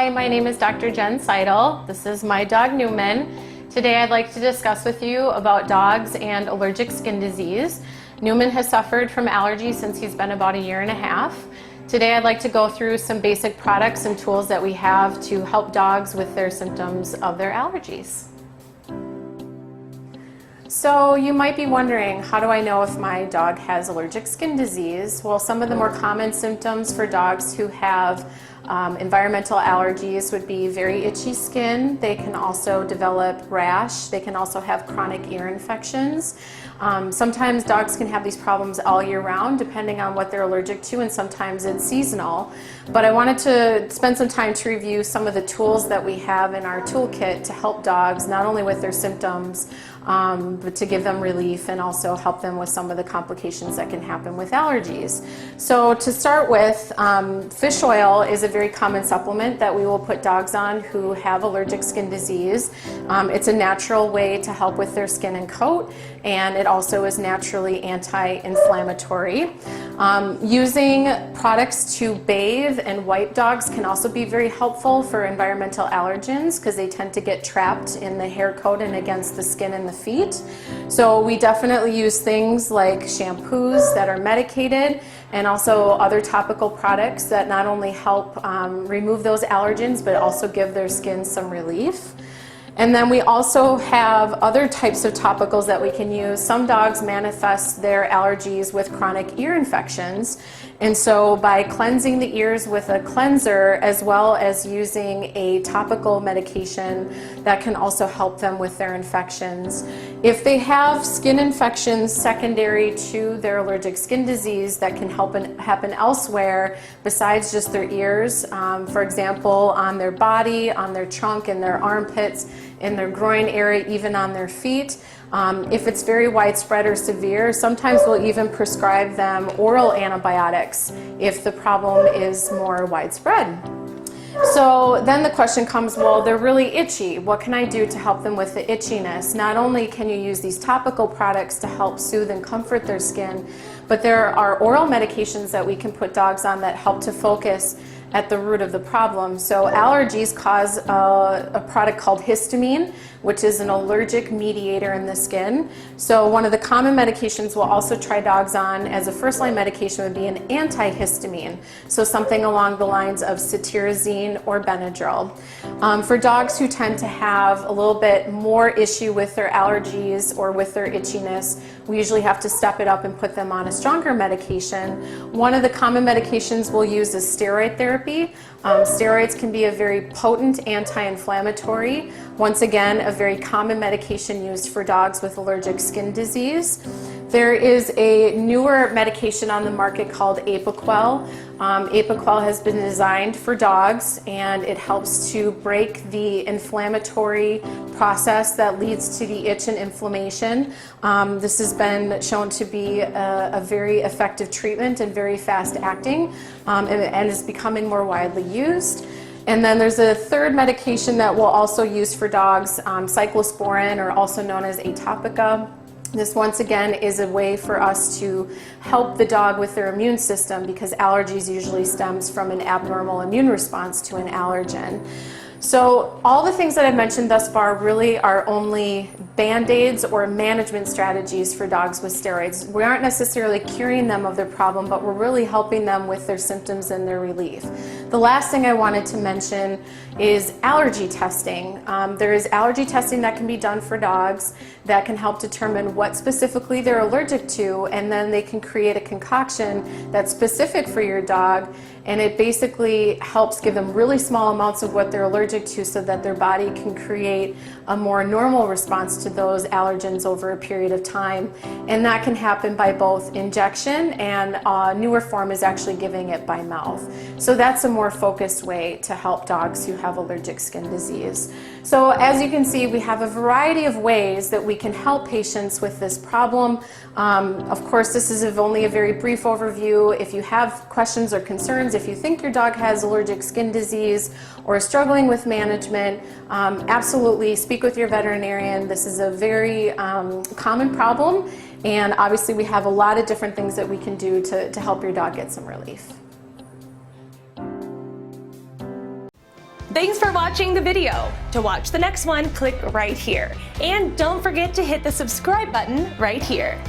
Hi, my name is Dr. Jen Seidl. This is my dog Newman. Today I'd like to discuss with you about dogs and allergic skin disease. Newman has suffered from allergies since he's been about 1.5 years. Today I'd like to go through some basic products and tools that we have to help dogs with their symptoms of their allergies. So you might be wondering, how do I know if my dog has allergic skin disease? Well, some of the more common symptoms for dogs who have environmental allergies would be very itchy skin. They can also develop rash. They can also have chronic ear infections. Sometimes dogs can have these problems all year round depending on what they're allergic to, and sometimes it's seasonal. But I wanted to spend some time to review some of the tools that we have in our toolkit to help dogs not only with their symptoms but to give them relief and also help them with some of the complications that can happen with allergies. So to start with, fish oil is a very common supplement that we will put dogs on who have allergic skin disease. It's a natural way to help with their skin and coat, and it also is naturally anti-inflammatory. Using products to bathe and wipe dogs can also be very helpful for environmental allergens because they tend to get trapped in the hair coat and against the skin and the feet. So we definitely use things like shampoos that are medicated and also other topical products that not only help remove those allergens but also give their skin some relief. And then we also have other types of topicals that we can use. Some dogs manifest their allergies with chronic ear infections. And so by cleansing the ears with a cleanser as well as using a topical medication, that can also help them with their infections. If they have skin infections secondary to their allergic skin disease that can happen elsewhere besides just their ears, for example, on their body, on their trunk, in their armpits, in their groin area, even on their feet. If it's very widespread or severe, sometimes we'll even prescribe them oral antibiotics if the problem is more widespread. So then the question comes, well, they're really itchy. What can I do to help them with the itchiness? Not only can you use these topical products to help soothe and comfort their skin, but there are oral medications that we can put dogs on that help to focus at the root of the problem. So allergies cause a product called histamine, which is an allergic mediator in the skin. So one of the common medications we'll also try dogs on as a first-line medication would be an antihistamine. So something along the lines of cetirizine or Benadryl. For dogs who tend to have a little bit more issue with their allergies or with their itchiness, we usually have to step it up and put them on a stronger medication. One of the common medications we'll use is steroid therapy. Steroids can be a very potent anti-inflammatory. Once again, a very common medication used for dogs with allergic skin disease. There is a newer medication on the market called Apoquel. Apoquel has been designed for dogs, and it helps to break the inflammatory process that leads to the itch and inflammation. This has been shown to be a very effective treatment and very fast acting, and is becoming more widely used. And then there's a third medication that we'll also use for dogs, cyclosporin, or also known as Atopica. This once again is a way for us to help the dog with their immune system because allergies usually stems from an abnormal immune response to an allergen. So all the things that I've mentioned thus far really are only band-aids or management strategies for dogs with steroids. We aren't necessarily curing them of their problem, but we're really helping them with their symptoms and their relief. The last thing I wanted to mention is allergy testing. There is allergy testing that can be done for dogs that can help determine what specifically they're allergic to, and then they can create a concoction that's specific for your dog, and it basically helps give them really small amounts of what they're allergic to so that their body can create a more normal response to those allergens over a period of time. And that can happen by both injection, and a newer form is actually giving it by mouth. So that's a more focused way to help dogs who have allergic skin disease. So as you can see, we have a variety of ways that we can help patients with this problem. Of course, this is only a very brief overview. If you have questions or concerns, if you think your dog has allergic skin disease or is struggling with management, absolutely speak with your veterinarian. This is a very common problem, and obviously we have a lot of different things that we can do to help your dog get some relief. Thanks for watching the video. To watch the next one, click right here. And don't forget to hit the subscribe button right here.